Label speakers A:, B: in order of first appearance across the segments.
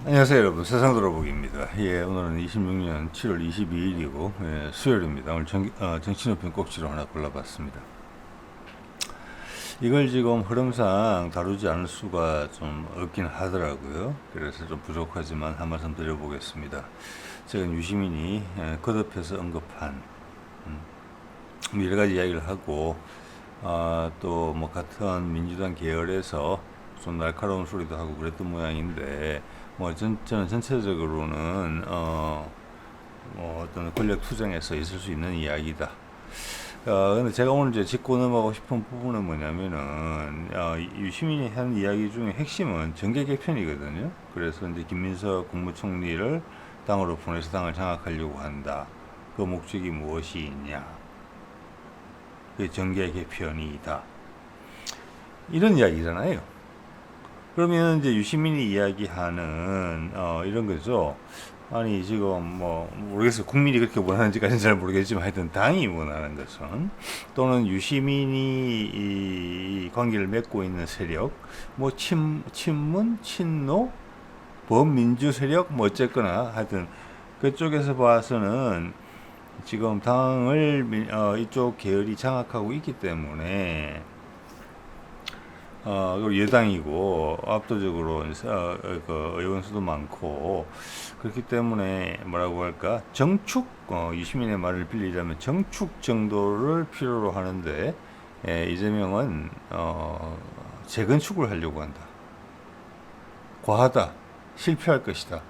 A: 안녕하세요 여러분, 세상돌아보기입니다. 예, 오늘은 26년 7월 22일이고 수요일입니다. 오늘 정치높인 꼭지로 하나 골라봤습니다. 이걸 지금 흐름상 다루지 않을 수가 좀 없긴 하더라고요. 그래서 좀 부족하지만 한 말씀 드려보겠습니다. 제가 유시민이 거듭해서 언급한 여러 가지 이야기를 하고 또 뭐 같은 민주당 계열에서 좀 날카로운 소리도 하고 그랬던 모양인데 뭐 저는 전체적으로는 뭐 어떤 권력 투쟁에서 있을 수 있는 이야기다. 근데 제가 오늘 이제 짚고 넘어가고 싶은 부분은 뭐냐면은 유시민이 한 이야기 중에 핵심은 정계 개편이거든요. 그래서 이제 김민석 국무총리를 당으로 보내서 당을 장악하려고 한다. 그 목적이 무엇이 있냐? 그 정계 개편이다. 이런 이야기잖아요. 그러면 이제 유시민이 이야기하는 이런 거죠. 아니 지금 뭐 모르겠어요. 국민이 그렇게 원하는지까지는 잘 모르겠지만 하여튼 당이 원하는 것은 또는 유시민이 이 관계를 맺고 있는 세력 뭐 친문, 친노, 범민주 세력 뭐 어쨌거나 하여튼 그쪽에서 봐서는 지금 당을 이쪽 계열이 장악하고 있기 때문에 그리고 여당이고 압도적으로 그 의원 수도 많고 그렇기 때문에 뭐라고 할까 정축 유시민의 말을 빌리자면 정축 정도를 필요로 하는데 이재명은 재건축을 하려고 한다. 과하다. 실패할 것이다.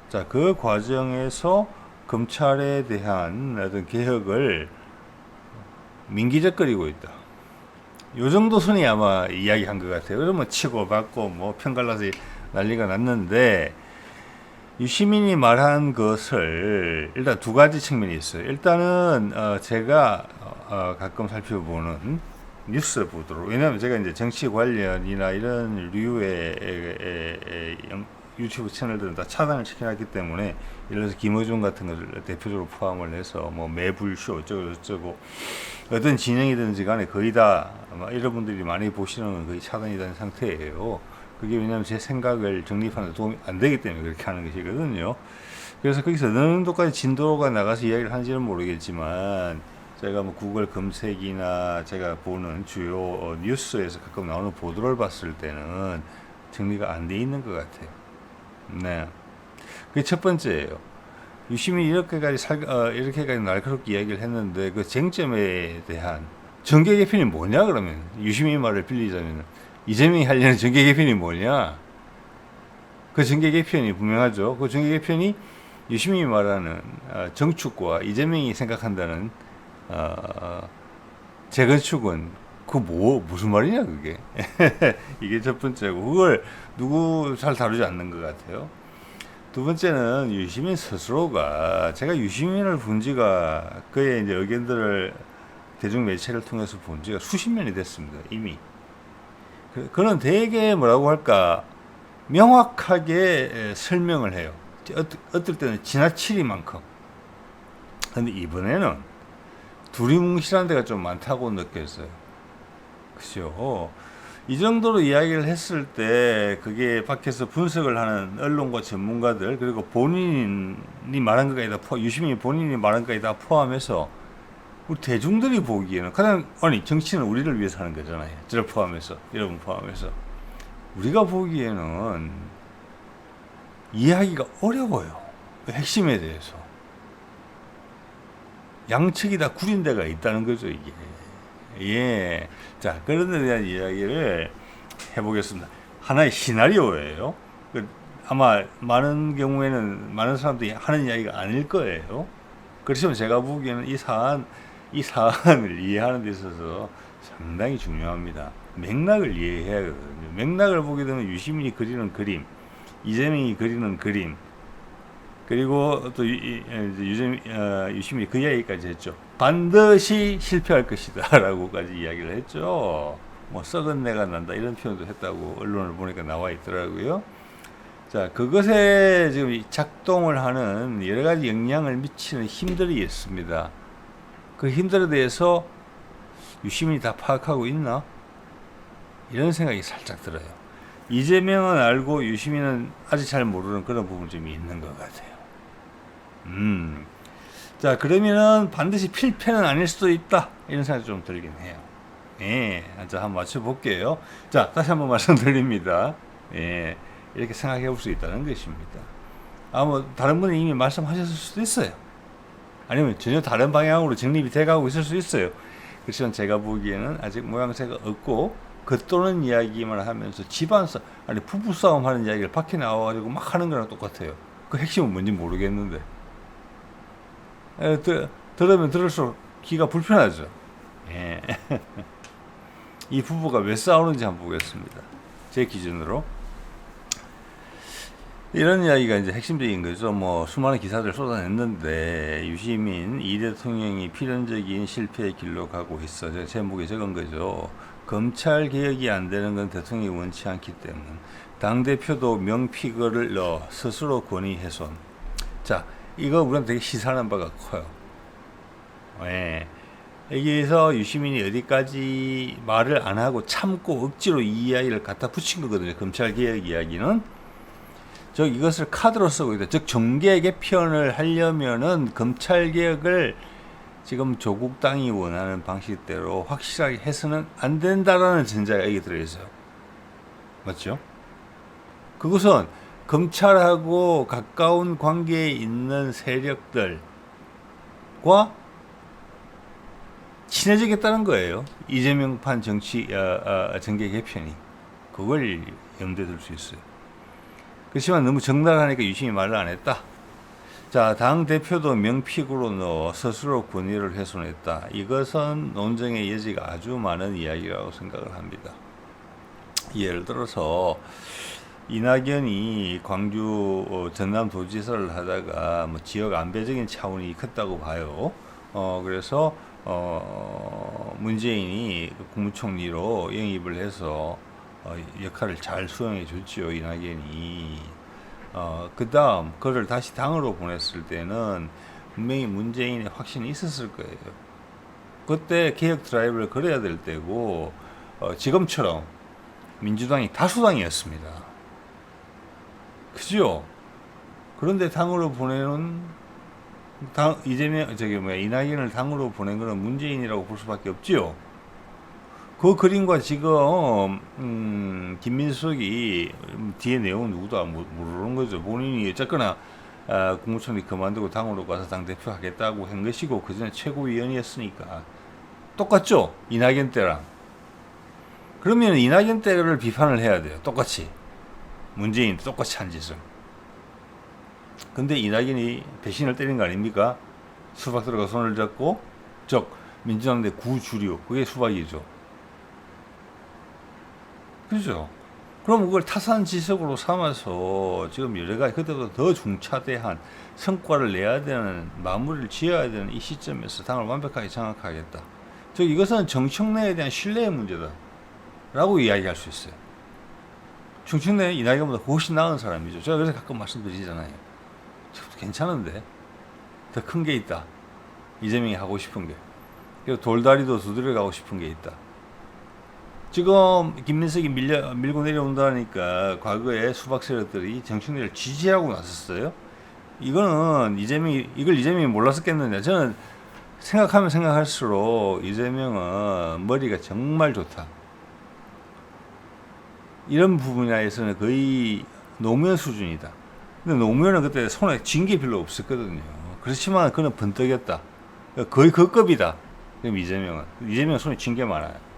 A: 자, 그 과정에서 검찰에 대한 어떤 개혁을 민기적거리고 있다. 요 정도 선이 아마 이야기한 것 같아요. 그러면 치고 받고 뭐 편갈라서 난리가 났는데 유시민이 말한 것을 일단 두 가지 측면이 있어요. 일단은 제가 가끔 살펴보는 뉴스 보도록, 왜냐하면 제가 이제 정치 관련이나 이런 류의 유튜브 채널들은 다 차단을 시켜놨기 때문에, 예를 들어서 김어준 같은 것을 대표적으로 포함을 해서 뭐 매불쇼 어쩌고 저쩌고 어떤 진영이든지 간에 거의 다 아마 여러분들이 많이 보시는 건 거의 차단이 된 상태예요. 그게 왜냐하면 제 생각을 정립하는 데 도움이 안 되기 때문에 그렇게 하는 것이거든요. 그래서 거기서 어느 정도까지 진도가 나가서 이야기를 하는지는 모르겠지만, 제가 뭐 구글 검색이나 제가 보는 주요 뉴스에서 가끔 나오는 보도를 봤을 때는 정리가 안 돼 있는 것 같아요. 네. 그게 첫 번째예요. 유심히 이렇게까지 날카롭게 이야기를 했는데 그 쟁점에 대한 정계 개편이 뭐냐 그러면 유시민 말을 빌리자면 이재명이 하려는 정계 개편이 뭐냐? 그 정계 개편이 분명하죠. 그 정계 개편이 유시민이 말하는 정축과 이재명이 생각한다는 재건축은 그 무슨 말이냐 그게. 이게 첫 번째고, 그걸 누구 잘 다루지 않는 것 같아요. 두 번째는 유시민 스스로가, 제가 유시민을 본 지가, 그의 이제 의견들을 대중 매체를 통해서 본 지가 수십 년이 됐습니다. 이미. 그는 되게 뭐라고 할까 명확하게 설명을 해요. 어떨 때는 지나치리만큼. 근데 이번에는 두리뭉실한 데가 좀 많다고 느꼈어요. 그죠? 이 정도로 이야기를 했을 때 그게 밖에서 분석을 하는 언론과 전문가들, 그리고 본인이 말한 것까지 다 유시민이 본인이 말한 것까지 다 포함해서 우리 대중들이 보기에는 가장, 아니 정치는 우리를 위해서 하는 거잖아요. 저를 포함해서, 여러분 포함해서 우리가 보기에는 이해하기가 어려워요. 핵심에 대해서 양측이 다 구린 데가 있다는 거죠, 이게. 예. 자, 그런 데 대한 이야기를 해보겠습니다. 하나의 시나리오예요. 아마 많은 경우에는 많은 사람들이 하는 이야기가 아닐 거예요. 그렇지만 제가 보기에는 이 사안을 이해하는 데 있어서 상당히 중요합니다. 맥락을 이해해야 하거든요. 맥락을 보게 되면 유시민이 그리는 그림, 이재명이 그리는 그림, 그리고 또 유시민이 그 이야기까지 했죠. 반드시 실패할 것이다 라고까지 이야기를 했죠. 뭐 썩은 내가 난다 이런 표현도 했다고 언론을 보니까 나와 있더라고요. 자, 그것에 지금 작동을 하는 여러 가지 영향을 미치는 힘들이 있습니다. 그 힘들에 대해서 유시민이 다 파악하고 있나? 이런 생각이 살짝 들어요. 이재명은 알고 유시민은 아직 잘 모르는 그런 부분이 좀 있는 것 같아요. 자, 그러면은 반드시 필패는 아닐 수도 있다. 이런 생각이 좀 들긴 해요. 예, 자, 한번 맞춰볼게요. 자, 다시 한번 말씀드립니다. 예, 이렇게 생각해 볼 수 있다는 것입니다. 뭐, 다른 분이 이미 말씀하셨을 수도 있어요. 아니면 전혀 다른 방향으로 정립이 돼가고 있을 수 있어요. 그렇지만 제가 보기에는 아직 모양새가 없고, 겉도는 이야기만 하면서 집안싸움, 아니, 부부싸움 하는 이야기를 밖에 나와가지고 막 하는 거랑 똑같아요. 그 핵심은 뭔지 모르겠는데. 들으면 들을수록 귀가 불편하죠. 예. 이 부부가 왜 싸우는지 한번 보겠습니다. 제 기준으로. 이런 이야기가 이제 핵심적인 거죠. 뭐, 수많은 기사들 쏟아냈는데, 유시민 이 대통령이 필연적인 실패의 길로 가고 있어. 제목에 적은 거죠. 검찰 개혁이 안 되는 건 대통령이 원치 않기 때문. 당대표도 명피거를 넣어 스스로 권위 훼손. 자, 이거 우리는 되게 시사하는 바가 커요. 예. 여기에서 유시민이 어디까지 말을 안 하고 참고 억지로 이 이야기를 갖다 붙인 거거든요. 검찰 개혁 이야기는. 즉 이것을 카드로 쓰고 있다. 즉 정계 개편을 하려면은 검찰 개혁을 지금 조국 당이 원하는 방식대로 확실하게 해서는 안 된다라는 전제가 여기 들어있어요. 맞죠? 그것은 검찰하고 가까운 관계에 있는 세력들과 친해지겠다는 거예요. 이재명판 정계 개편이. 그걸 염두에 둘 수 있어요. 그렇지만 너무 적나라하니까 유심히 말을 안 했다. 자, 당대표도 명픽으로 넣어 스스로 권위를 훼손했다. 이것은 논쟁의 여지가 아주 많은 이야기라고 생각을 합니다. 예를 들어서 이낙연이 광주 전남도지사를 하다가 뭐 지역 안배적인 차원이 컸다고 봐요. 그래서 문재인이 국무총리로 영입을 해서 역할을 잘 수행해 줬죠, 이낙연이. 그 다음, 그를 다시 당으로 보냈을 때는 분명히 문재인의 확신이 있었을 거예요. 그때 개혁 드라이브를 걸어야 될 때고, 지금처럼 민주당이 다수당이었습니다. 그죠? 그런데 당으로 보내는, 이낙연을 당으로 보낸 거는 문재인이라고 볼 수밖에 없지요. 그 그림과 지금 김민석이 뒤에 내용은 누구도 모르는 거죠. 본인이 어쨌거나 국무총리 그만두고 당으로 가서 당대표 하겠다고 한 것이고 그 전에 최고위원이었으니까 똑같죠. 이낙연 때랑. 그러면 이낙연 때를 비판을 해야 돼요. 똑같이. 문재인 똑같이 한 짓을. 근데 이낙연이 배신을 때린 거 아닙니까? 수박 들어가 손을 잡고 즉 민주당 내 구주류 그게 수박이죠. 그죠? 그럼 그걸 타산지석으로 삼아서 지금 여러 가지 그때보다 더 중차대한 성과를 내야 되는 마무리를 지어야 되는 이 시점에서 당을 완벽하게 장악하겠다. 즉 이것은 정청래에 대한 신뢰의 문제다 라고 이야기할 수 있어요. 정청래 이낙연보다 훨씬 나은 사람이죠. 제가 그래서 가끔 말씀드리잖아요. 괜찮은데 더 큰 게 있다. 이재명이 하고 싶은 게. 그리고 돌다리도 두드려 가고 싶은 게 있다. 지금 김민석이 밀고 내려온다니까 과거에 수박 세력들이 정청래를 지지하고 나섰어요. 이걸 이재명이 몰랐었겠느냐. 저는 생각하면 생각할수록 이재명은 머리가 정말 좋다. 이런 부분에서는 거의 노무현 수준이다. 근데 노무현은 그때 손에 쥔 게 별로 없었거든요. 그렇지만 그는 번뜩였다. 거의 그 급이다. 그럼 이재명은 손에 쥔 게 많아요.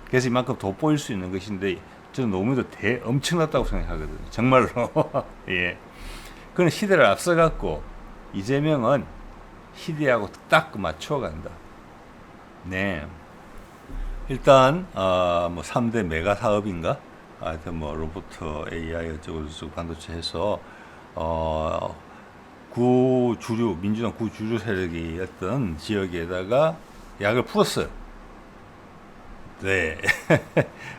A: 그래서 이만큼 돋보일 수 있는 것인데 저는 노무현도 엄청났다고 생각하거든요. 정말로. 예. 그는 시대를 앞서갔고 이재명은 시대하고 딱 맞춰간다. 네. 일단 뭐 3대 메가 사업인가? 하여튼 뭐 로봇 AI 어쩌고저쩌고 반도체 해서 민주당 구주류 세력이었던 지역에다가 약을 풀었어요. 네.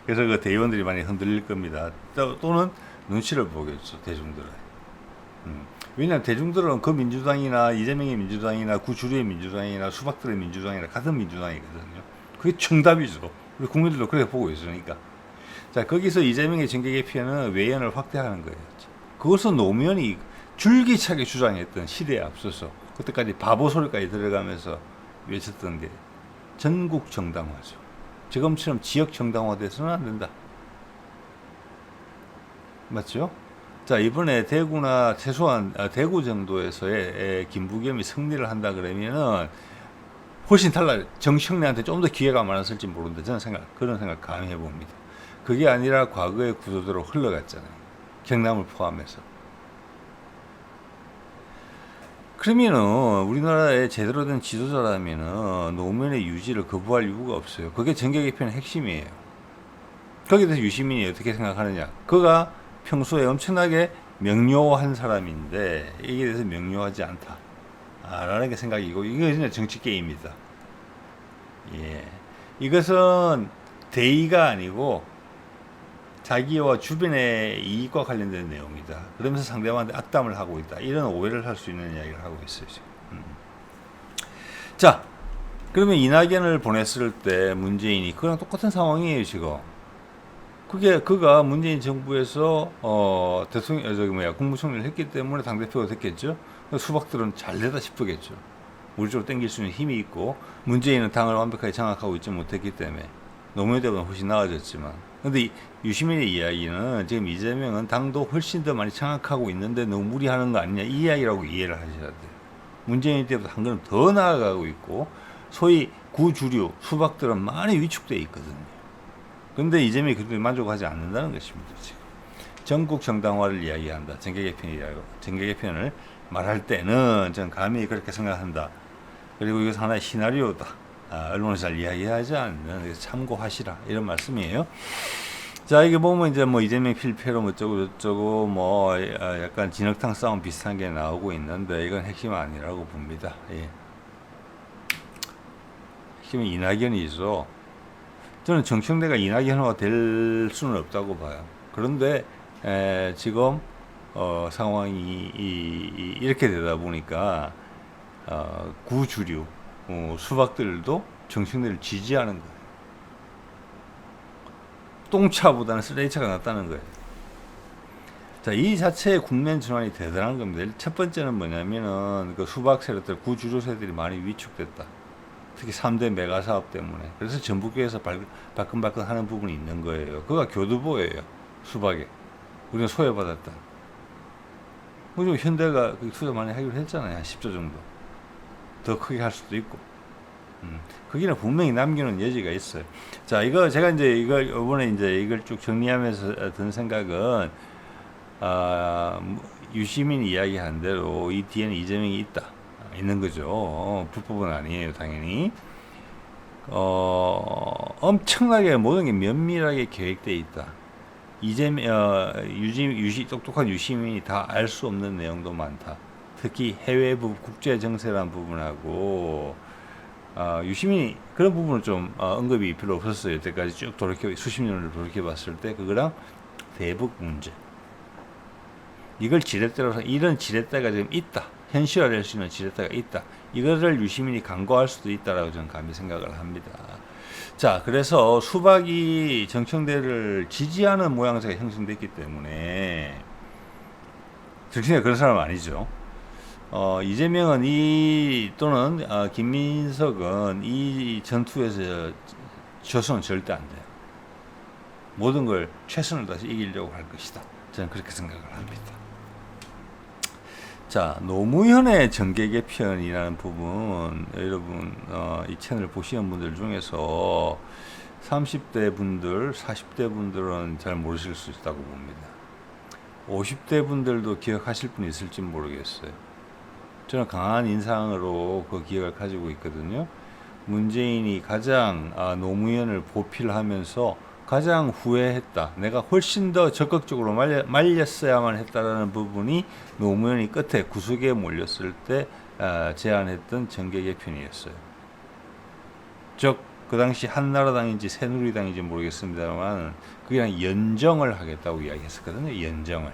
A: 그래서 그 대의원들이 많이 흔들릴 겁니다. 또는 눈치를 보겠죠, 대중들은. 왜냐하면 대중들은 그 민주당이나 이재명의 민주당이나 구주류의 민주당이나 수박들의 민주당이나 같은 민주당이거든요. 그게 정답이죠. 우리 국민들도 그렇게 보고 있으니까. 자, 거기서 이재명의 정계 개편은 외연을 확대하는 거예요. 그것은 노무현이 줄기차게 주장했던 시대에 앞서서 그때까지 바보 소리까지 들어가면서 외쳤던 게 전국 정당화죠. 지금처럼 지역 정당화돼서는 안 된다. 맞죠? 자, 이번에 대구나 최소한 대구 정도에서의 김부겸이 승리를 한다 그러면은 훨씬 정청래한테 좀 더 기회가 많았을지 모르는데 저는 그런 생각 감히 해봅니다. 그게 아니라 과거의 구조대로 흘러갔잖아요. 경남을 포함해서. 그러면은 우리나라의 제대로 된 지도자라면은 노무현의 유지를 거부할 이유가 없어요. 그게 정계 개편의 핵심이에요. 거기에 대해서 유시민이 어떻게 생각하느냐? 그가 평소에 엄청나게 명료한 사람인데 이게 대해서 명료하지 않다. 라는 게 생각이고, 이거 진짜 정치 게임이다. 예. 이것은 대의가 아니고 자기와 주변의 이익과 관련된 내용이다. 그러면서 상대방한테 악담을 하고 있다. 이런 오해를 할 수 있는 이야기를 하고 있어요, 지금. 자, 그러면 이낙연을 보냈을 때 문재인이 그거랑 똑같은 상황이에요, 지금. 그가 문재인 정부에서 국무총리를 했기 때문에 당대표가 됐겠죠. 수박들은 잘 되다 싶겠죠. 우리 쪽으로 땡길 수 있는 힘이 있고, 문재인은 당을 완벽하게 장악하고 있지 못했기 때문에 노무현 때보다 훨씬 나아졌지만, 근데 유시민의 이야기는 지금 이재명은 당도 훨씬 더 많이 장악하고 있는데 너무 무리하는 거 아니냐, 이 이야기라고 이해를 하셔야 돼요. 문재인 때보다 한 걸음 더 나아가고 있고, 소위 구주류 수박들은 많이 위축되어 있거든요. 근데 이재명이 그렇게 만족하지 않는다는 것입니다, 지금. 전국 정당화를 이야기한다. 정계 개편을 말할 때는 저는 감히 그렇게 생각한다. 그리고 이것은 하나의 시나리오다. 언론에서 잘 이야기하지 않는, 참고하시라. 이런 말씀이에요. 자, 이게 보면 이제 뭐 이재명 필패로 어쩌고 저쩌고 약간 진흙탕 싸움 비슷한 게 나오고 있는데 이건 핵심 아니라고 봅니다. 예. 핵심은 이낙연이죠. 저는 정청래가 이낙연화가 될 수는 없다고 봐요. 그런데 지금 상황이 이렇게 되다 보니까 구주류 수박들도 정청래를 지지하는 거예요. 똥차보다는 쓰레기차가 낫다는 거예요. 자, 이 자체의 국면 전환이 대단한 겁니다. 첫 번째는 뭐냐면은 그 수박 세력들, 구주류 세력들이 많이 위축됐다. 특히 3대 메가 사업 때문에. 그래서 전북교에서 발끈발끈 하는 부분이 있는 거예요. 그가 교두보예요. 수박에. 우리는 소외받았다. 그리고 현대가 투자 많이 하기로 했잖아요. 한 10조 정도. 더 크게 할 수도 있고. 거기는 분명히 남기는 여지가 있어요. 자, 제가 이번에 이걸 쭉 정리하면서 든 생각은, 유시민이 이야기한 대로 이 뒤에는 이재명이 있는 거죠. 불법은 아니에요, 당연히. 엄청나게 모든 게 면밀하게 계획되어 있다. 똑똑한 유시민이 다 알 수 없는 내용도 많다. 특히 해외 국제 정세라는 부분하고, 유시민이 그런 부분은 좀 언급이 별로 없었어요. 여태까지 쭉 수십 년을 돌이켜 봤을 때 그거랑 대북 문제. 이걸 지렛대로서 이런 지렛대가 지금 있다. 현실화될 수 있는 지렛대가 있다. 이거를 유시민이 간과할 수도 있다라고 저는 감히 생각을 합니다. 자, 그래서 수박이 정청래를 지지하는 모양새가 형성됐기 때문에, 정청래가 그런 사람은 아니죠. 이재명은 또는 김민석은 이 전투에서 져서는 절대 안 돼요. 모든 걸 최선을 다해서 이기려고 할 것이다. 저는 그렇게 생각을 합니다. 자, 노무현의 정계 개편이라는 부분, 여러분 이 채널 보시는 분들 중에서 30대 분들, 40대 분들은 잘 모르실 수 있다고 봅니다. 50대 분들도 기억하실 분이 있을지 모르겠어요. 저는 강한 인상으로 그 기억을 가지고 있거든요. 문재인이 가장 노무현을 보필하면서 가장 후회했다. 내가 훨씬 더 적극적으로 말렸어야만 했다라는 부분이 노무현이 끝에 구석에 몰렸을 때 제안했던 정계 개편이었어요. 즉, 그 당시 한나라당인지 새누리당인지 모르겠습니다만 그냥 연정을 하겠다고 이야기했었거든요. 연정을.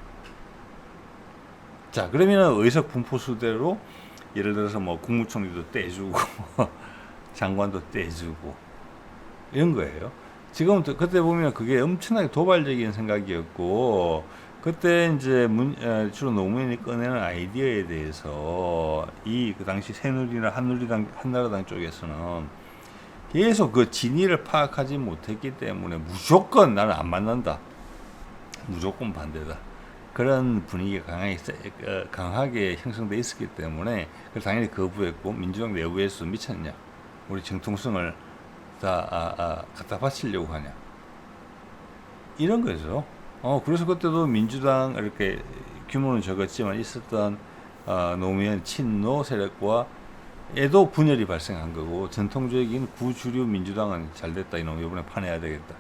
A: 자, 그러면 의석분포수대로 예를 들어서 뭐 국무총리도 떼주고 장관도 떼주고 이런 거예요. 지금 그때 보면 그게 엄청나게 도발적인 생각이었고, 그때 이제 주로 노무현이 꺼내는 아이디어에 대해서 그 당시 새누리나 한나라당 쪽에서는 계속 그 진위를 파악하지 못했기 때문에 무조건 나는 안 만난다, 무조건 반대다, 그런 분위기가 강하게 형성돼 있었기 때문에 그걸 당연히 거부했고, 민주당 내부에서 미쳤냐, 우리 정통성을 다 갖다 바치려고 하냐, 이런 거죠. 그래서 그때도 민주당 이렇게 규모는 적었지만 있었던 노무현 친노 세력과 에도 분열이 발생한 거고, 전통적인 구주류 민주당은 잘 됐다, 이놈 이번에 파내야 되겠다.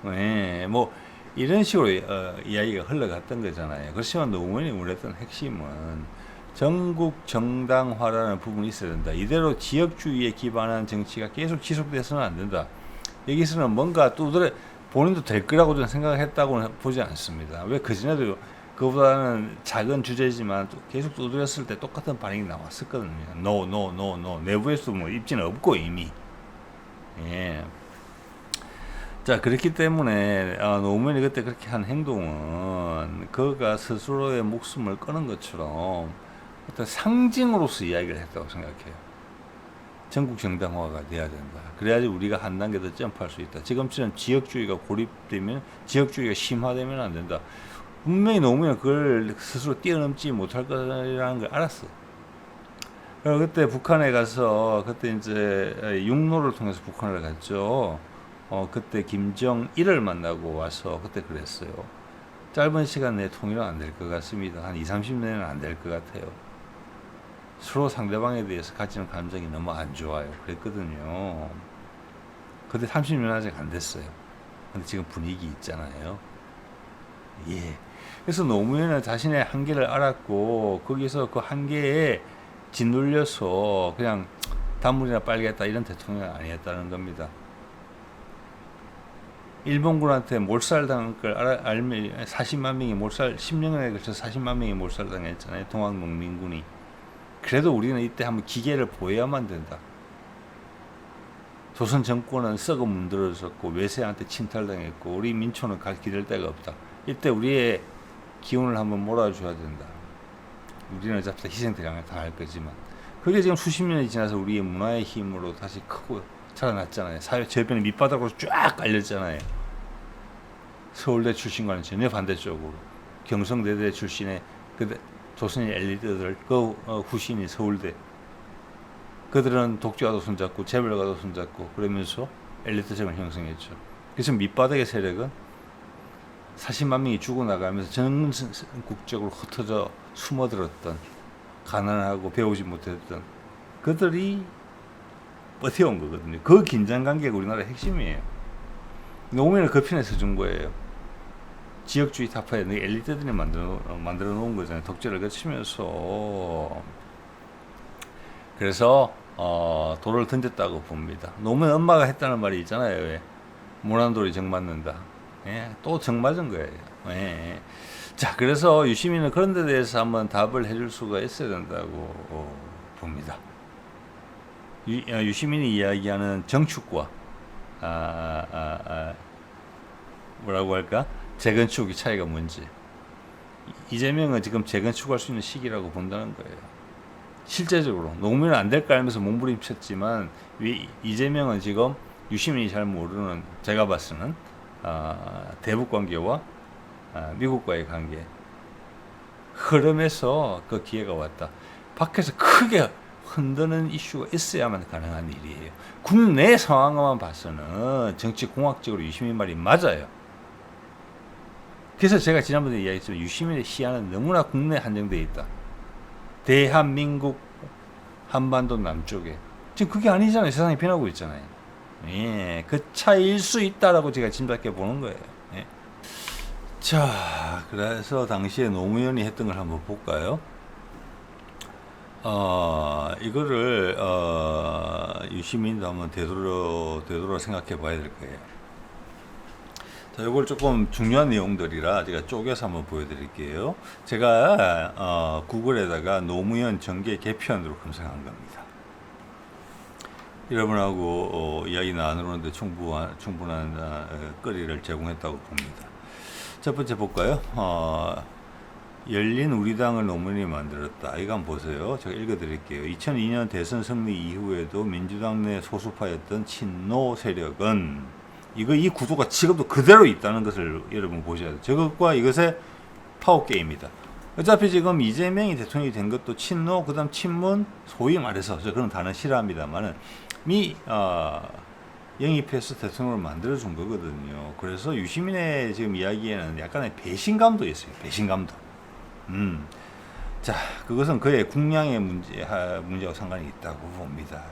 A: 네, 뭐 이런 식으로 이야기가 흘러갔던 거잖아요. 그렇지만 노무현이 원했던 핵심은 전국 정당화라는 부분이 있어야 된다. 이대로 지역주의에 기반한 정치가 계속 지속돼서는 안 된다. 여기서는 뭔가 본인도 될 거라고 저는 생각했다고는 보지 않습니다. 왜 그전에도 그보다는 작은 주제지만 계속 두드렸을 때 똑같은 반응이 나왔었거든요. No. 내부에서 뭐 입지는 없고 이미. 예. 자, 그렇기 때문에 노무현이 그때 그렇게 한 행동은 그가 스스로의 목숨을 끊은 것처럼 어떤 상징으로서 이야기를 했다고 생각해요. 전국 정당화가 돼야 된다. 그래야지 우리가 한 단계 더 점프할 수 있다. 지금처럼 지역주의가 고립되면, 지역주의가 심화되면 안 된다. 분명히 노무현은 그걸 스스로 뛰어넘지 못할 거라는 걸 알았어. 그리고 그때 북한에 가서, 그때 이제 육로를 통해서 북한을 갔죠. 그때 김정일을 만나고 와서 그때 그랬어요. 짧은 시간 내에 통일은 안 될 것 같습니다. 한 20-30년은 안 될 것 같아요. 서로 상대방에 대해서 가지는 감정이 너무 안 좋아요. 그랬거든요. 근데 30년 아직 안 됐어요. 근데 지금 분위기 있잖아요. 예. 그래서 노무현은 자신의 한계를 알았고, 거기서 그 한계에 짓눌려서 그냥 단물이나 빨겠다, 이런 대통령이 아니었다는 겁니다. 일본군한테 몰살당한 걸 알면 40만 명이 10년에 걸쳐서 40만 명이 몰살당했잖아요. 동학농민군이. 그래도 우리는 이때 한번 기계를 보여야만 된다. 조선 정권은 썩어 문드러졌고 외세한테 침탈당했고 우리 민초는 갈 기댈 데가 없다. 이때 우리의 기운을 한번 몰아줘야 된다. 우리는 어차피 희생대량을 당할 거지만, 그게 지금 수십 년이 지나서 우리의 문화의 힘으로 다시 크고 자라났잖아요. 사회 저변의 밑바닥으로 쫙 깔렸잖아요. 서울대 출신과는 전혀 반대쪽으로 경성대대 출신의 조선의 엘리트들, 후신이 서울대, 그들은 독재와도 손잡고 재벌과도 손잡고 그러면서 엘리트층을 형성했죠. 그래서 밑바닥의 세력은 40만 명이 죽어나가면서 전국적으로 흩어져 숨어들었던, 가난하고 배우지 못했던 그들이 버텨온 거거든요. 그 긴장관계가 우리나라의 핵심이에요. 노무현을 그 편에 서준 거예요. 지역주의 타파에 엘리트들이 만들어 놓은 거잖아요. 독재를 거치면서. 그래서 돌을 던졌다고 봅니다. 노무현 엄마가 했다는 말이 있잖아요. 왜? 모난돌이 정 맞는다. 예, 또 정 맞은 거예요. 예. 자, 그래서 유시민은 그런 데 대해서 한번 답을 해줄 수가 있어야 된다고 봅니다. 유시민이 이야기하는 정축과 뭐라고 할까? 재건축의 차이가 뭔지. 이재명은 지금 재건축할 수 있는 시기라고 본다는 거예요. 실제적으로 노무현은 안 될까 하면서 몸부림쳤지만 이재명은 지금 유시민이 잘 모르는, 제가 봤으는 대북 관계와 미국과의 관계 흐름에서 그 기회가 왔다. 밖에서 크게 흔드는 이슈가 있어야만 가능한 일이에요. 국내 상황만 봐서는 정치 공학적으로 유시민 말이 맞아요. 그래서 제가 지난번에 이야기했지만 유시민의 시야는 너무나 국내에 한정되어 있다. 대한민국 한반도 남쪽에 지금 그게 아니잖아요. 세상이 변하고 있잖아요. 예, 그 차이일 수 있다라고 제가 짐작해 보는 거예요. 예. 자, 그래서 당시에 노무현이 했던 걸 한번 볼까요? 이거를 유시민도 한번 되돌아 생각해 봐야 될 거예요. 자, 이걸 조금 중요한 내용들이라 제가 쪼개서 한번 보여드릴게요. 제가 구글에다가 노무현 정계 개편으로 검색한 겁니다. 여러분하고 이야기 나누는데 충분한 거리를 제공했다고 봅니다. 첫 번째 볼까요? 열린 우리당을 노무현이 만들었다. 이거 한번 보세요. 제가 읽어드릴게요. 2002년 대선 승리 이후에도 민주당 내 소수파였던 친노 세력은 이 구도가 지금도 그대로 있다는 것을 여러분 보셔야 돼요. 저것과 이것의 파워게임이다. 어차피 지금 이재명이 대통령이 된 것도 친노, 그 다음 친문, 소위 말해서 저 그런 단어 싫어합니다만은 영입해서 대통령을 만들어준 거거든요. 그래서 유시민의 지금 이야기에는 약간의 배신감도 있어요. 배신감도. 자, 그것은 그의 국량의 문제와 상관이 있다고 봅니다.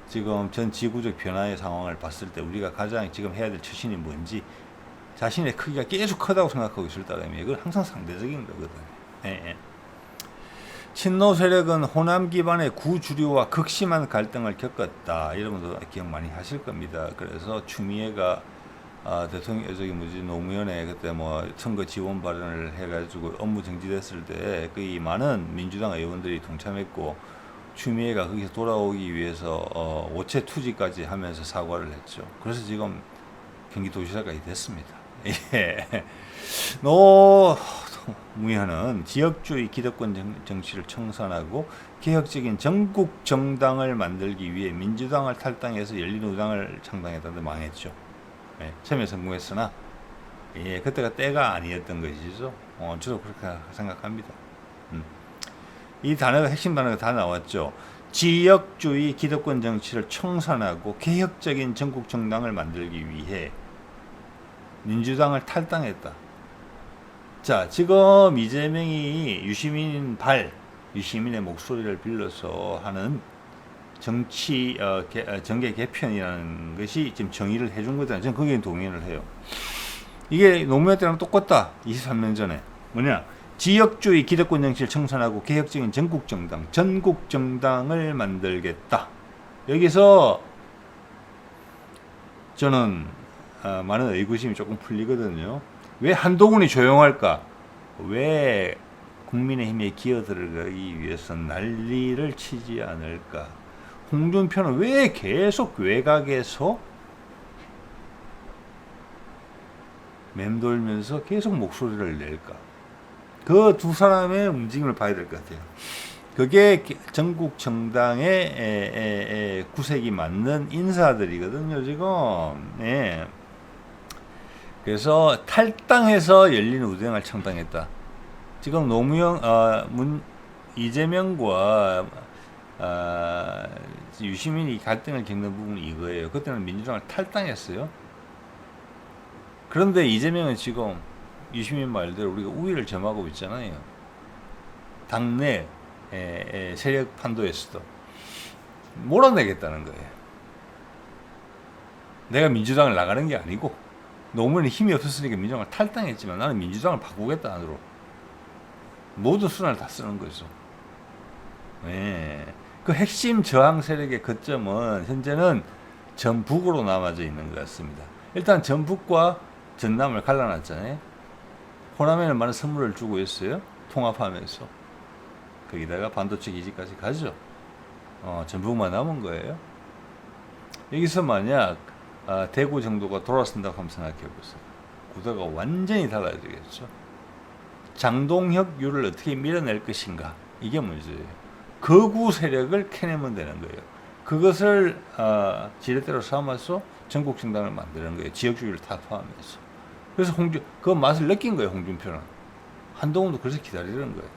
A: 지금 전 지구적 변화의 상황을 봤을 때 우리가 가장 지금 해야 될 처신이 뭔지 자신의 크기가 계속 크다고 생각하고 있을 따름에 이건 항상 상대적인 거거든요. 예. 친노 세력은 호남 기반의 구주류와 극심한 갈등을 겪었다. 여러분도 기억 많이 하실 겁니다. 그래서 추미애가 대통령 노무현의 그때 선거 지원 발언을 해가지고 업무 정지됐을 때 거의 많은 민주당 의원들이 동참했고 추미애가 거기서 돌아오기 위해서 오체 투지까지 하면서 사과를 했죠. 그래서 지금 경기도지사까지 됐습니다. 예. 노무현은 지역주의 기득권 정치를 청산하고 개혁적인 전국 정당을 만들기 위해 민주당을 탈당해서 열린우리당을 창당했다는데 망했죠. 예, 처음에 성공했으나 그때가 때가 아니었던 것이죠. 저도 그렇게 생각합니다. 이 단어가 핵심 단어가 다 나왔죠. 지역주의 기득권 정치를 청산하고 개혁적인 전국 정당을 만들기 위해 민주당을 탈당했다. 자, 지금 이재명이 유시민의 목소리를 빌려서 하는 정치 정계 개편이라는 것이 지금 정의를 해준 거잖아요. 저는 거기에 동의를 해요. 이게 노무현 때랑 똑같다. 23년 전에 뭐냐? 지역주의 기득권 정치를 청산하고 개혁적인 전국 정당을 만들겠다. 여기서 저는 많은 의구심이 조금 풀리거든요. 왜 한동훈이 조용할까? 왜 국민의힘에 기어들어가기 위해서 난리를 치지 않을까? 홍준표는 왜 계속 외곽에서 맴돌면서 계속 목소리를 낼까? 그 두 사람의 움직임을 봐야 될 것 같아요. 그게 전국 정당의 구색이 맞는 인사들이거든요, 지금. 예. 그래서 탈당해서 열린 우대당을 창당했다. 지금 이재명과 유시민이 갈등을 겪는 부분이 이거예요. 그때는 민주당을 탈당했어요. 그런데 이재명은 지금 유시민 말대로 우리가 우위를 점하고 있잖아요. 당내 세력 판도에서도 몰아내겠다는 거예요. 내가 민주당을 나가는 게 아니고 노무현이 힘이 없었으니까 민주당을 탈당했지만 나는 민주당을 바꾸겠다 안으로. 모든 수단을 다 쓰는 거죠. 네. 그 핵심 저항 세력의 거점은 현재는 전북으로 남아져 있는 것 같습니다. 일단 전북과 전남을 갈라놨잖아요. 호남에는 많은 선물을 주고 있어요. 통합하면서. 거기다가 반도체 기지까지 가죠. 전북만 남은 거예요. 여기서 만약 대구 정도가 돌아선다고 한번 생각해 보세요. 구도가 완전히 달라지겠죠. 장동혁 유를 어떻게 밀어낼 것인가, 이게 문제예요. 거구 세력을 캐내면 되는 거예요. 그것을 지렛대로 삼아서 전국 정당을 만드는 거예요. 지역주의를 타파하면서. 그래서 그 맛을 느낀 거예요. 홍준표는. 한동훈도 그래서 기다리는 거예요.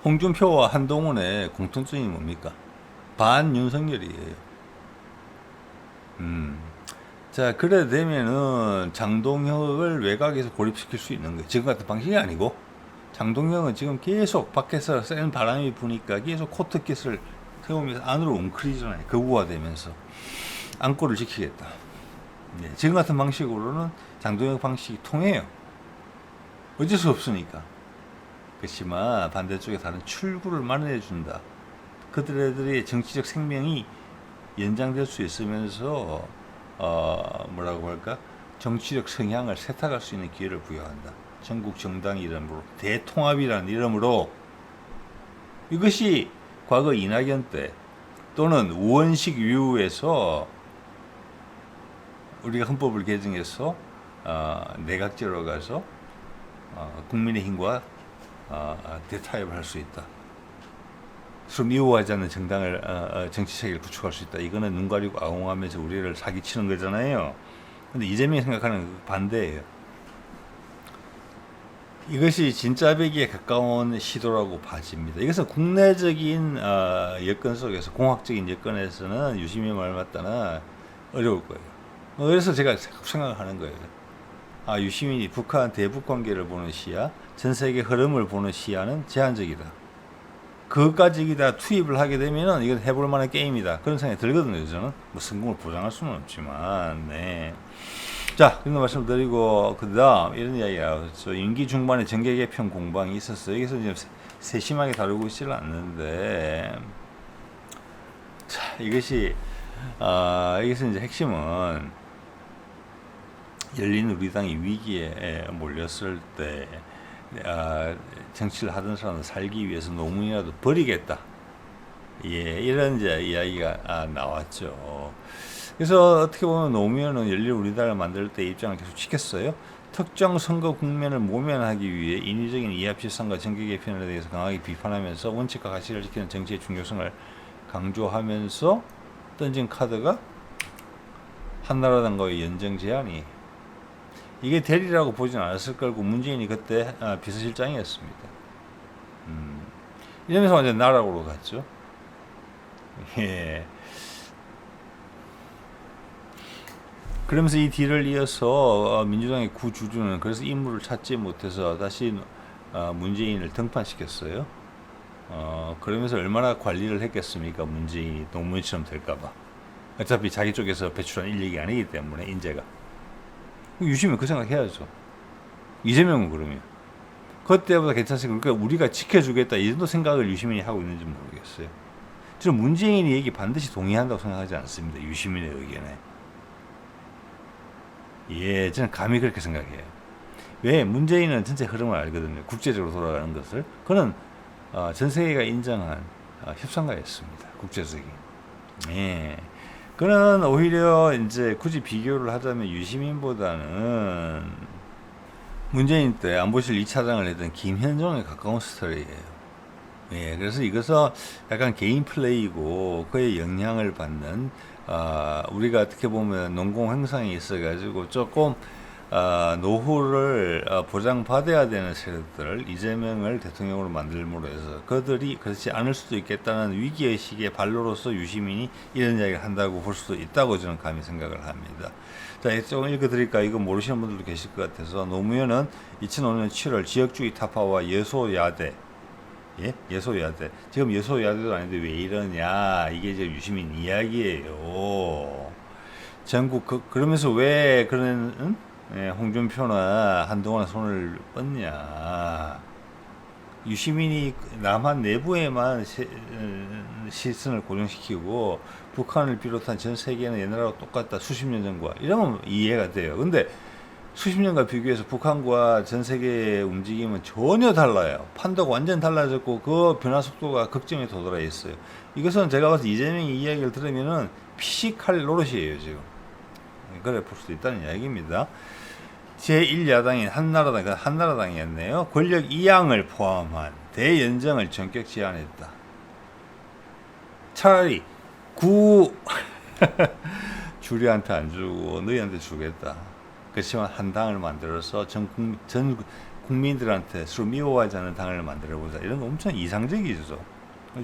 A: 홍준표와 한동훈의 공통점이 뭡니까? 반윤석열이에요. 자, 그래 되면은 장동혁을 외곽에서 고립시킬 수 있는 거예요. 지금 같은 방식이 아니고, 장동혁은 지금 계속 밖에서 센 바람이 부니까 계속 코트깃을 세우면서 안으로 웅크리잖아요. 거구화되면서 안골을 지키겠다. 네, 지금 같은 방식으로는 장동혁 방식이 통해요. 어쩔 수 없으니까. 그렇지만 반대쪽에 다른 출구를 마련해 준다. 그들의 정치적 생명이 연장될 수 있으면서 뭐라고 할까? 정치적 성향을 세탁할 수 있는 기회를 부여한다. 전국 정당 이름으로, 대통합이라는 이름으로. 이것이 과거 이낙연 때 또는 우원식 이후에서 우리가 헌법을 개정해서 내각제로 가서 국민의힘과 대타협을 할 수 있다. 서로 미워하지 않는 정당을 정치 체계를 구축할 수 있다. 이거는 눈 가리고 아웅하면서 우리를 사기치는 거잖아요. 근데 이재명이 생각하는 반대예요. 이것이 진짜배기에 가까운 시도라고 봐집니다. 이것은 국내적인 여건 속에서, 공학적인 여건에서는 유시민 말 맞다나 어려울 거예요. 그래서 제가 생각을 하는 거예요. 유시민이 북한 대북 관계를 보는 시야, 전 세계 흐름을 보는 시야는 제한적이다. 그것까지 다 투입을 하게 되면은 이건 해볼 만한 게임이다. 그런 생각이 들거든요. 저는 뭐 성공을 보장할 수는 없지만, 네. 자, 그런 말씀드리고, 그 다음, 이런 이야기가, 임기 중반에 정계 개편 공방이 있었어요. 여기서 이제 세심하게 다루고 있지는 않는데, 자, 여기서 이제 핵심은, 열린 우리당이 위기에 몰렸을 때, 정치를 하던 사람은 살기 위해서 노무현이라도 버리겠다. 예, 이런 이제 이야기가 나왔죠. 그래서 어떻게 보면 노무현은 열린 우리당을 만들 때 입장을 계속 지켰어요. 특정 선거 국면을 모면하기 위해 인위적인 이합집산과 정계 개편에 대해서 강하게 비판하면서 원칙과 가치를 지키는 정치의 중요성을 강조하면서 던진 카드가 한나라당과의 연정 제안이, 이게 대리라고 보진 않았을 거고, 문재인이 그때 비서실장이었습니다. 이러면서 완전 나락으로 갔죠. 예. 그러면서 이 뒤를 이어서 민주당의 구주주는 그래서 인물을 찾지 못해서 다시 문재인을 등판시켰어요. 그러면서 얼마나 관리를 했겠습니까? 문재인이 노무현처럼 될까봐. 어차피 자기 쪽에서 배출한 인력이 아니기 때문에, 인재가. 유시민 그 생각 해야죠. 이재명은 그러면 그때보다 괜찮으니까, 그러니까 우리가 지켜주겠다, 이 정도 생각을 유시민이 하고 있는지 모르겠어요. 저는 문재인이 얘기 반드시 동의한다고 생각하지 않습니다. 유시민의 의견에. 예, 저는 감히 그렇게 생각해요. 왜? 문재인은 전체 흐름을 알거든요. 국제적으로 돌아가는 것을. 그는 전 세계가 인정한 협상가였습니다. 국제적인. 예. 그는 오히려 이제 굳이 비교를 하자면 유시민보다는 문재인 때 안보실 2차장을 했던 김현정에 가까운 스타일이에요. 예, 그래서 이것은 약간 개인 플레이고 그의 영향을 받는, 우리가 어떻게 보면 농공 행상이 있어가지고 조금 노후를 보장받아야 되는 세력들, 이재명을 대통령으로 만들므로 해서 그들이 그렇지 않을 수도 있겠다는 위기의식의 발로로서 유시민이 이런 이야기를 한다고 볼 수도 있다고 저는 감히 생각을 합니다. 자, 조금 읽어드릴까? 이거 모르시는 분들도 계실 것 같아서. 노무현은 2005년 7월 지역주의 타파와 여소야대, 예? 여소야대. 지금 여소야대도 아닌데 왜 이러냐. 이게 이제 유시민 이야기예요. 전국, 그러면서 왜 그런, 응? 예, 홍준표나 한동안 손을 뻗냐. 유시민이 남한 내부에만 시선을 고정시키고 북한을 비롯한 전 세계는 옛날하고 똑같다. 수십 년 전과. 이러면 이해가 돼요. 근데 수십 년과 비교해서 북한과 전 세계의 움직임은 전혀 달라요. 판도가 완전 달라졌고 그 변화 속도가 극점에 도달해 있어요. 이것은 제가 봐서 이재명이 이야기를 들으면은 피식할 노릇이에요, 지금. 그래 볼 수도 있다는 이야기입니다. 제1야당인 한나라당이었네요. 권력 이양을 포함한 대연정을 전격 제안했다. 차라리 주류한테 안 주고 너희한테 주겠다. 그렇지만 한 당을 만들어서 전 국민들한테 서로 미워하지 않는 당을 만들어보자. 이런 거 엄청 이상적이죠.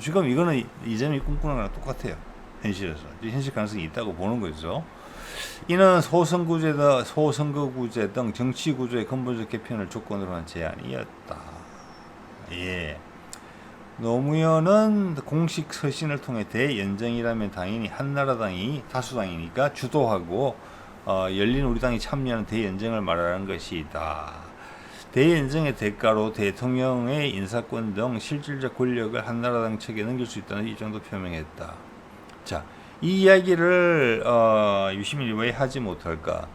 A: 지금 이거는 이재명이 꿈꾸는 거랑 똑같아요. 현실에서. 현실 가능성이 있다고 보는 거죠. 이는 소선거구제 등 정치구조의 근본적 개편을 조건으로 한 제안이었다. 예. 노무현은 공식 서신을 통해 대연정이라면 당연히 한나라당이 다수당이니까 주도하고 열린 우리당이 참여하는 대연정을 말하는 것이다. 대연정의 대가로 대통령의 인사권 등 실질적 권력을 한나라당 측에 넘길 수 있다는 이 정도 표명했다. 자, 이 이야기를 유시민이 왜 하지 못할까?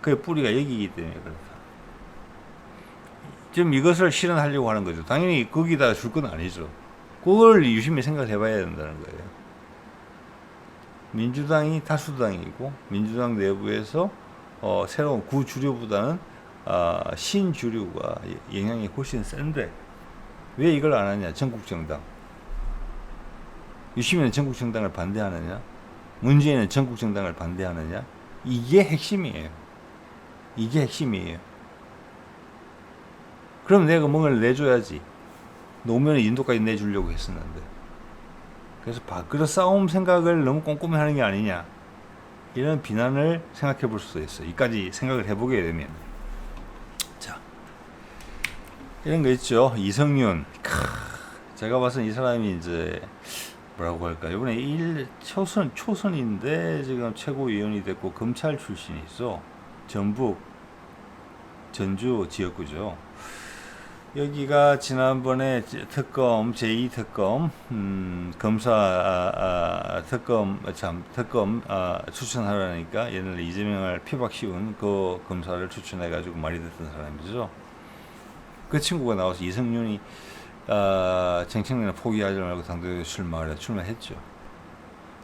A: 그 뿌리가 여기이기 때문에 그렇다. 지금 이것을 실현하려고 하는 거죠. 당연히 거기다 줄 건 아니죠. 그걸 유심히 생각해 봐야 된다는 거예요. 민주당이 다수당이고 민주당 내부에서 새로운 구주류보다는 신주류가 영향이 훨씬 센데 왜 이걸 안 하냐? 전국정당. 유시민은 전국정당을 반대하느냐? 문재인은 전국정당을 반대하느냐? 이게 핵심이에요. 이게 핵심이에요. 그럼 내가 뭔가를 내줘야지. 노무현의 인도까지 내주려고 했었는데. 그래서 밥그릇 싸움 생각을 너무 꼼꼼히 하는 게 아니냐. 이런 비난을 생각해 볼 수도 있어요. 이까지 생각을 해보게 되면. 자, 이런 거 있죠. 이성윤. 제가 봐서는 이 사람이 이제 뭐라고 할까. 이번에 초선인데 지금 최고위원이 됐고 검찰 출신이 있어. 전북, 전주 지역구죠. 여기가 지난번에 특검, 제2특검, 검사, 특검, 추천하라니까 옛날에 이재명을 피박 씌운 그 검사를 추천해가지고 말이 됐던 사람이죠. 그 친구가 나와서 이성윤이, 정책내는 포기하지 말고 당대표 출마했죠.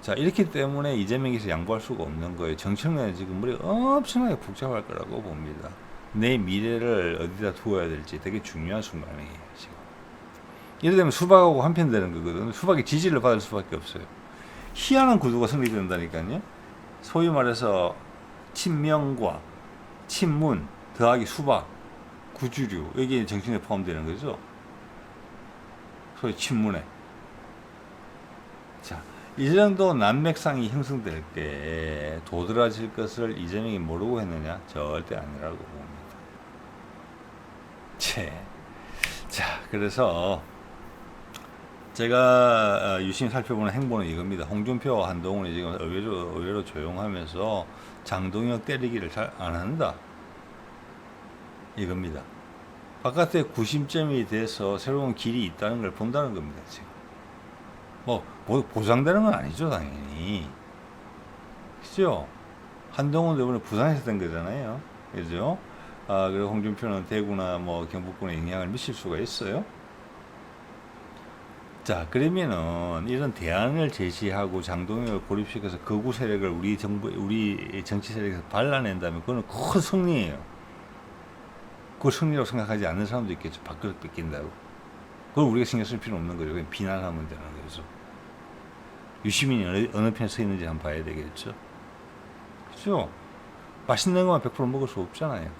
A: 자, 이렇기 때문에 이재명에서 양보할 수가 없는 거예요. 정책내는 지금 머리가 엄청나게 복잡할 거라고 봅니다. 내 미래를 어디다 두어야 될지 되게 중요한 순간이에요, 지금. 이래 되면 수박하고 한편 되는 거거든요. 수박이 지지를 받을 수밖에 없어요. 희한한 구도가 성립된다니까요. 소위 말해서 친명과 친문 더하기 수박, 구주류, 여기에 정치에 포함되는 거죠. 소위 친문에. 자, 이 정도 난맥상이 형성될 때 도드라질 것을 이재명이 모르고 했느냐? 절대 아니라고 봅니다. 자, 그래서 제가 유심히 살펴보는 행보는 이겁니다. 홍준표, 한동훈이 지금 의외로 조용하면서 장동혁 때리기를 잘 안 한다. 이겁니다. 바깥에 구심점이 돼서 새로운 길이 있다는 걸 본다는 겁니다. 지금 뭐 보장되는 건 아니죠, 당연히. 그죠? 한동훈도 이번에 부산에서 된 거잖아요. 그죠? 그리고 홍준표는 대구나 뭐 경북권에 영향을 미칠 수가 있어요. 자, 그러면은 이런 대안을 제시하고 장동혁을 고립시켜서 거구 세력을 우리 정치 세력에서 발라낸다면 그거는 큰 승리예요. 그걸 승리라고 생각하지 않는 사람도 있겠죠. 밥그릇 뺏긴다고. 그걸 우리가 신경 쓸 필요는 없는 거죠. 그냥 비난하면 되는 거죠. 유시민이 어느 편에 서 있는지 한번 봐야 되겠죠. 그죠? 맛있는 것만 100% 먹을 수 없잖아요.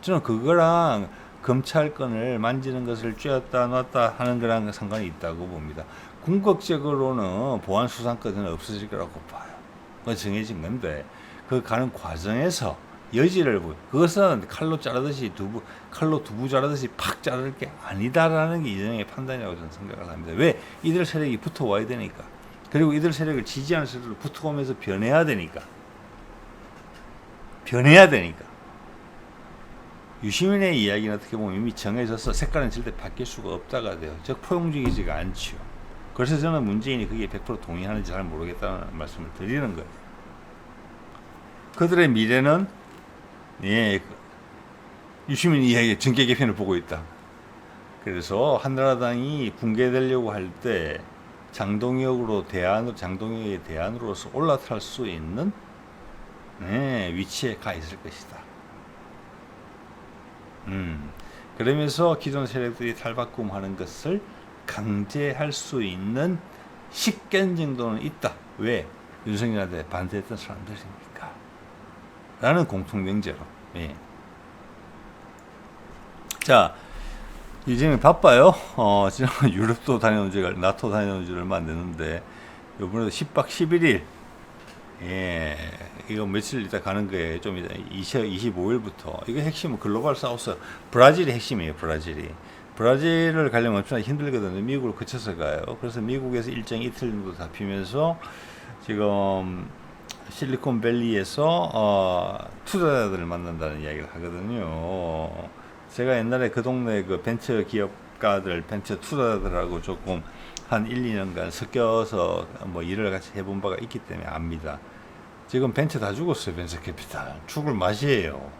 A: 저는 그거랑 검찰권을 만지는 것을 쥐었다 놨다 하는 거랑 상관이 있다고 봅니다. 궁극적으로는 보안수사권은 없어질 거라고 봐요. 그건 정해진 건데 그 가는 과정에서 여지를 보여. 그것은 칼로 두부 자르듯이 팍 자를 게 아니다라는 게 이재명의 판단이라고 저는 생각을 합니다. 왜? 이들 세력이 붙어와야 되니까. 그리고 이들 세력을 지지하는 세력을 붙어오면서 변해야 되니까. 유시민의 이야기는 어떻게 보면 이미 정해져서 색깔은 절대 바뀔 수가 없다가 돼요. 즉 포용적이지가 않죠. 그래서 저는 문재인이 그게 100% 동의하는지 잘 모르겠다는 말씀을 드리는 거예요. 그들의 미래는 유시민 이야기의 정계 개편을 보고 있다. 그래서 한나라당이 붕괴되려고 할 때 장동혁의 대안으로서 올라탈 수 있는 위치에 가 있을 것이다. 그러면서 기존 세력들이 탈바꿈하는 것을 강제할 수 있는 식견 정도는 있다. 왜? 윤석열한테 반대했던 사람들이니까. 라는 공통 명제로. 자, 이제는 바빠요. 지난 유럽도 다녀온 지가, 나토 다녀온 지 얼마 안 됐는데, 요번에도 10박 11일, 이거 며칠 있다 가는 거예요. 좀 이따 25일부터. 이거 핵심은 글로벌 사우스. 브라질이 핵심이에요, 브라질을 가려면 엄청나게 힘들거든요. 미국을 거쳐서 가요. 그래서 미국에서 일정 이틀 정도 잡히면서 지금 실리콘밸리에서 투자자들을 만난다는 이야기를 하거든요. 제가 옛날에 그 동네 그 벤처 기업가들, 벤처 투자자들하고 조금 한 1, 2년간 섞여서 뭐 일을 같이 해본 바가 있기 때문에 압니다. 지금 벤처 다 죽었어요. 벤처 캐피탈. 죽을 맛이에요.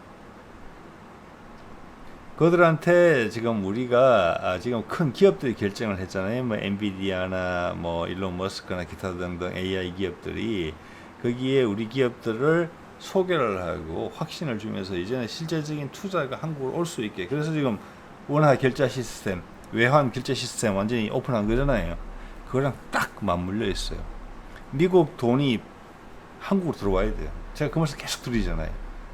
A: 그들한테 지금 우리가 지금 큰 기업들이 결정을 했잖아요. 뭐 엔비디아나 뭐 일론 머스크나 기타 등등 AI 기업들이 거기에 우리 기업들을 소개를 하고 확신을 주면서 이제는 실질적인 투자가 한국으로 올 수 있게. 그래서 지금 원화 결제 시스템, 외환 결제 시스템 완전히 오픈한 거잖아요. 그거랑 딱 맞물려 있어요. 미국 돈이 한국으로 들어와야 돼요. 제가 그 말씀 계속 드리잖아요.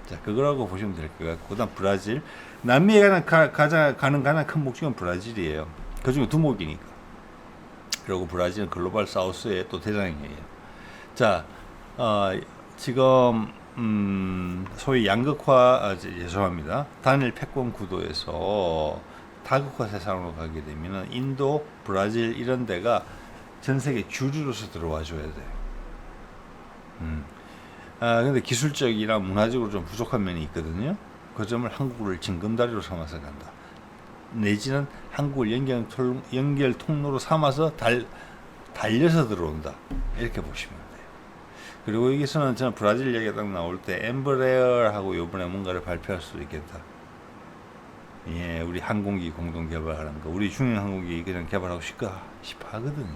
A: 자, 그거라고 보시면 될 것 같고, 그다음 브라질. 남미에 가는 가장 큰 목적은 브라질이에요. 그 중에 두목이니까. 그리고 브라질은 글로벌 사우스의 또 대장이에요. 자, 지금 소위 양극화, 죄송합니다. 단일 패권 구도에서 다극화 세상으로 가게 되면 인도, 브라질 이런 데가 전 세계 주류로서 들어와 줘야 돼요. 근데 기술적이나 문화적으로 좀 부족한 면이 있거든요. 그 점을 한국을 징검다리로 삼아서 간다. 내지는 한국을 연결 통로로 삼아서 달려서 들어온다. 이렇게 보시면 돼요. 그리고 여기서는 저는 브라질 얘기가 딱 나올 때 엠브레어하고 이번에 뭔가를 발표할 수도 있겠다. 예, 우리 항공기 공동 개발하는 거. 우리 중형 항공기 그냥 개발하고 싶어 하거든요.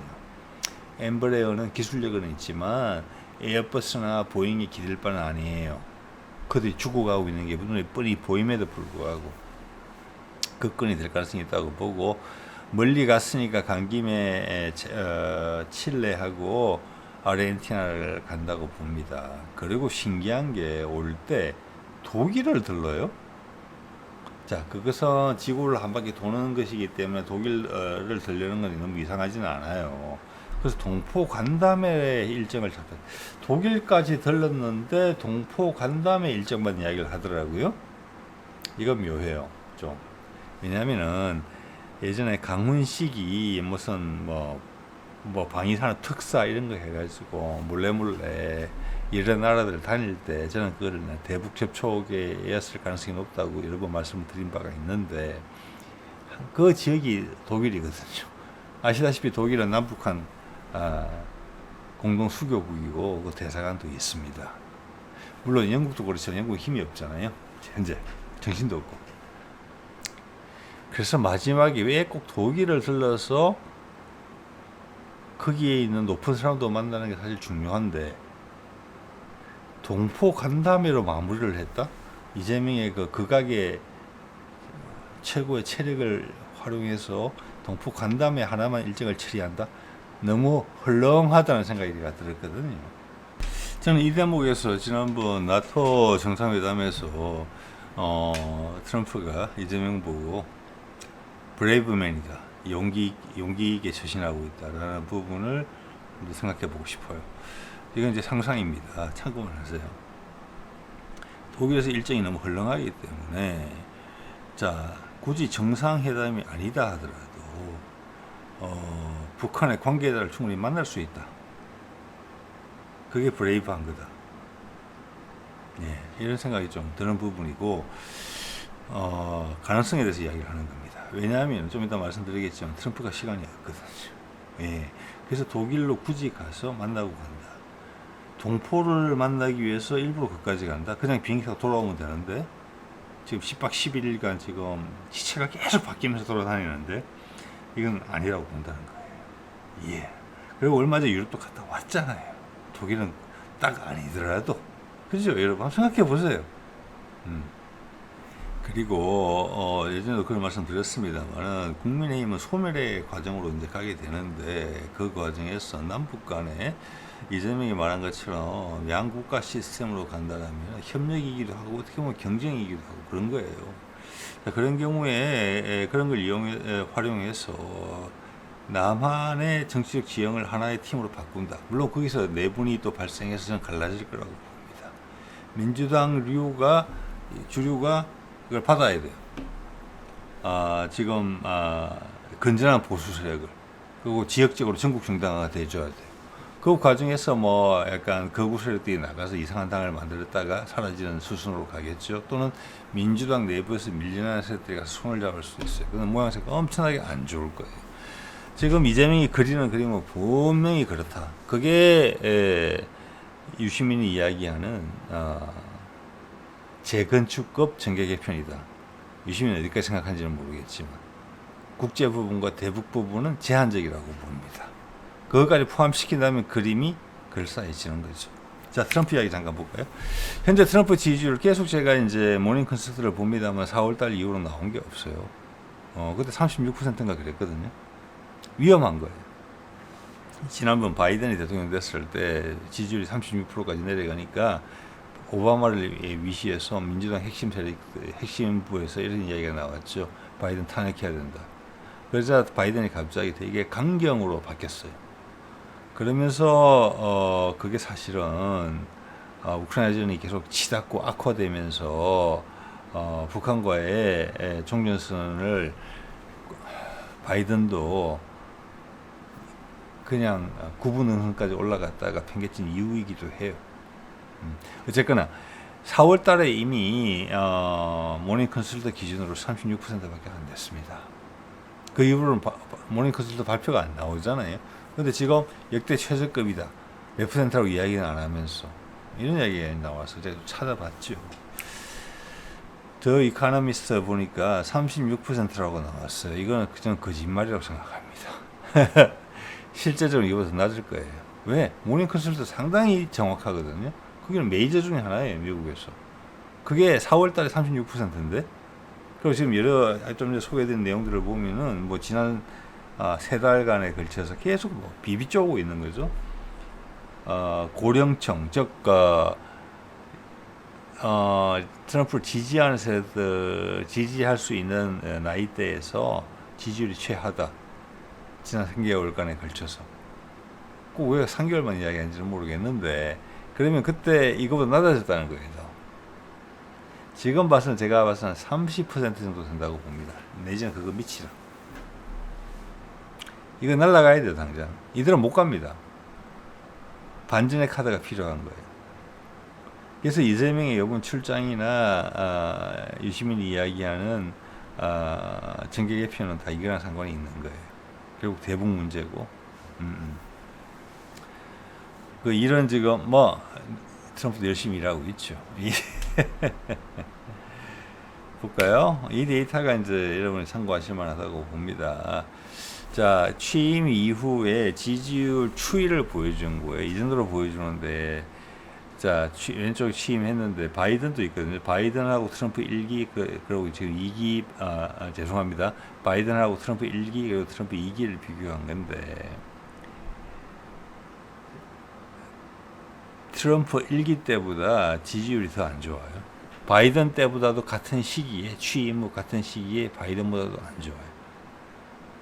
A: 엠브레어는 기술력은 있지만 에어버스나 보잉이 기댈 바는 아니에요. 그들이 죽어가고 있는 게 눈에 뻔히 보임에도 불구하고 급건이 될 가능성이 있다고 보고, 멀리 갔으니까 간 김에 칠레하고 아르헨티나를 간다고 봅니다. 그리고 신기한 게 올 때 독일을 들러요. 자, 그것은 지구를 한 바퀴 도는 것이기 때문에 독일을 들려는 건 너무 이상하지는 않아요. 그래서 동포 간담회 일정을 잡았. 독일까지 들렀는데 동포 간담회 일정만 이야기를 하더라고요. 이건 묘해요, 좀. 왜냐면은 예전에 강훈식이 무슨 뭐 방위산업 특사 이런 거 해가지고 몰래 이런 나라들 다닐 때 저는 그거를 대북 접촉이었을 가능성이 높다고 여러 번 말씀드린 바가 있는데, 그 지역이 독일이거든요. 아시다시피 독일은 남북한 공동 수교국이고 그 대사관도 있습니다. 물론 영국도 그렇지만 영국 힘이 없잖아요. 현재 정신도 없고. 그래서 마지막에 왜 꼭 독일을 들러서 거기에 있는 높은 사람도 만나는 게 사실 중요한데 동포 간담회로 마무리를 했다? 이재명의 그 극악의 최고의 체력을 활용해서 동포 간담회 하나만 일정을 처리한다? 너무 헐렁하다는 생각이 들었거든요. 저는 이 대목에서 지난번 나토 정상회담에서 트럼프가 이재명 보고 브레이브맨이다, 용기 있게 처신하고 있다라는 부분을 생각해 보고 싶어요. 이건 이제 상상입니다. 참고만 하세요. 독일에서 일정이 너무 헐렁하기 때문에, 자, 굳이 정상회담이 아니다 하더라도 북한의 관계자를 충분히 만날 수 있다. 그게 브레이브한 거다. 예, 이런 생각이 좀 드는 부분이고, 가능성에 대해서 이야기를 하는 겁니다. 왜냐하면 좀 이따 말씀드리겠지만 트럼프가 시간이 없거든요. 예, 그래서 독일로 굳이 가서 만나고 간다. 동포를 만나기 위해서 일부러 거기까지 간다. 그냥 비행기 타고 돌아오면 되는데 지금 10박 11일간 지금 시체가 계속 바뀌면서 돌아다니는데 이건 아니라고 본다는 거예요. 예. 그리고 얼마 전에 유럽도 갔다 왔잖아요. 독일은 딱 아니더라도. 그죠? 여러분 한번 생각해 보세요. 그리고 예전에도 그런 말씀 드렸습니다만 국민의힘은 소멸의 과정으로 이제 가게 되는데, 그 과정에서 남북 간에 이재명이 말한 것처럼 양국가 시스템으로 간다면 협력이기도 하고 어떻게 보면 경쟁이기도 하고 그런 거예요. 그런 경우에 그런 걸 활용해서 남한의 정치적 지형을 하나의 팀으로 바꾼다. 물론 거기서 내분이 또 발생해서 저는 갈라질 거라고 봅니다. 민주당 주류가 이걸 받아야 돼요. 지금 건전한 보수 세력을, 그리고 지역적으로 전국 정당화가 돼줘야 돼요. 그 과정에서 뭐 약간 거구 세력들이 나가서 이상한 당을 만들었다가 사라지는 수순으로 가겠죠. 또는 민주당 내부에서 밀려나는 세력들이 가서 손을 잡을 수도 있어요. 그건 모양새가 엄청나게 안 좋을 거예요. 지금 이재명이 그리는 그림은 분명히 그렇다. 그게 유시민이 이야기하는 재건축급 정계 개편이다. 유시민은 어디까지 생각하는지는 모르겠지만 국제 부분과 대북 부분은 제한적이라고 봅니다. 그것까지 포함시킨다면 그림이 그럴싸해지는 거죠. 자, 트럼프 이야기 잠깐 볼까요? 현재 트럼프 지지율 계속 제가 이제 모닝 컨설트를 봅니다만 4월달 이후로 나온 게 없어요. 그때 36%인가 그랬거든요. 위험한 거예요. 지난번 바이든이 대통령 됐을 때 지지율이 36%까지 내려가니까 오바마를 위시해서 민주당 핵심 세력, 핵심부에서 이런 이야기가 나왔죠. 바이든 탄핵해야 된다. 그러자 바이든이 갑자기 되게 강경으로 바뀌었어요. 그러면서 그게 사실은 우크라이나전이 계속 치닫고 악화되면서 북한과의 종전선언을 바이든도 그냥 구분응선까지 올라갔다가 팽개친 이유이기도 해요. 어쨌거나 4월 달에 이미 모닝 컨설트 기준으로 36%밖에 안 됐습니다. 그 이후로는 모닝 컨설트 발표가 안 나오잖아요. 근데 지금 역대 최저급이다. 몇 %라고 이야기는 안 하면서 이런 이야기가 나와서 제가 좀 찾아봤죠. 더 이코노미스트 보니까 36%라고 나왔어요. 이거는 그냥 거짓말이라고 생각합니다. 실제적으로 이보다 더 낮을 거예요. 왜? 모닝 컨설트 상당히 정확하거든요. 그게 메이저 중에 하나예요, 미국에서. 그게 4월 달에 36%인데? 그리고 지금 좀 전에 소개해드린 내용들을 보면은, 뭐, 지난, 3달간에 걸쳐서 계속 뭐, 비비 쪼고 있는 거죠. 고령층, 즉, 트럼프를 지지하는 세대들, 지지할 수 있는 나이대에서 지지율이 최하다. 지난 3개월간에 걸쳐서. 꼭 왜 3개월만 이야기하는지는 모르겠는데, 그러면 그때 이거보다 낮아졌다는 거예요. 지금 봐서는 제가 봐서는 30% 정도 된다고 봅니다. 내지는 그거 미치라. 이거 날라가야 돼요, 당장. 이들은 못 갑니다. 반전의 카드가 필요한 거예요. 그래서 이재명의 이번 출장이나 유시민이 이야기하는 정계 개편은 다 이거랑 상관이 있는 거예요. 결국 대북 문제고. 그 이런 지금 뭐 트럼프도 열심히 일하고 있죠. 볼까요? 이 데이터가 이제 여러분이 참고하실 만하다고 봅니다. 자, 취임 이후에 지지율 추이를 보여준 거예요. 이 정도로 보여주는데, 자, 왼쪽에 취임했는데 바이든도 있거든요. 바이든하고 트럼프 1기, 그리고 지금 2기, 죄송합니다. 바이든하고 트럼프 1기, 그리고 트럼프 2기를 비교한 건데, 트럼프 1기 때보다 지지율이 더 안 좋아요. 바이든 때보다도 같은 시기에, 취임 후 같은 시기에 바이든보다도 안 좋아요.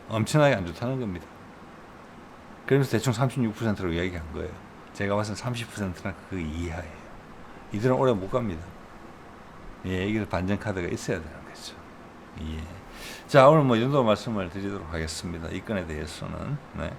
A: 엄청나게 안 좋다는 겁니다. 그러면서 대충 36%라고 이야기한 거예요. 제가 봐서는 30%나 그 이하예요. 이들은 오래 못 갑니다. 예, 여기서 반전 카드가 있어야 되는 거죠. 예. 자, 오늘 뭐 이 정도 말씀을 드리도록 하겠습니다. 이 건에 대해서는. 네.